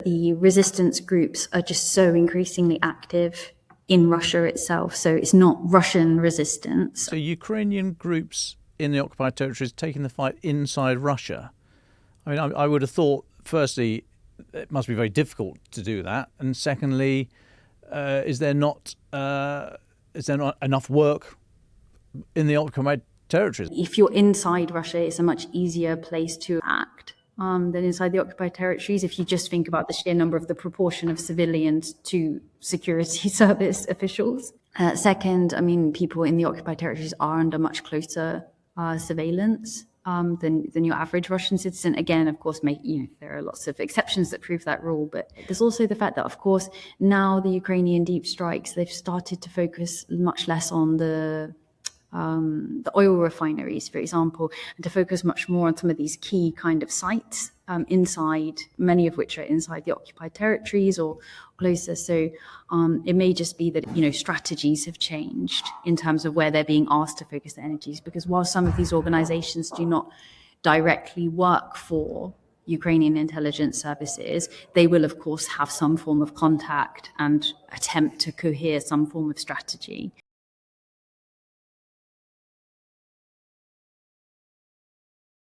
the resistance groups are just so increasingly active in Russia itself. So it's not Russian resistance. So Ukrainian groups in the occupied territories taking the fight inside Russia. I mean, I would have thought, firstly, it must be very difficult to do that, and secondly, is there not enough work in the occupied territories? If you're inside Russia, it's a much easier place to act than inside the occupied territories. If you just think about the sheer number of the proportion of civilians to security service officials. Second, I mean, people in the occupied territories are under much closer surveillance than your average Russian citizen. Again, of course, there are lots of exceptions that prove that rule, but there's also the fact that, of course, now the Ukrainian deep strikes, they've started to focus much less on the oil refineries, for example, and to focus much more on some of these key kind of sites inside, many of which are inside the occupied territories or closer. So it may just be that, strategies have changed in terms of where they're being asked to focus their energies, because while some of these organizations do not directly work for Ukrainian intelligence services, they will, of course, have some form of contact and attempt to cohere some form of strategy.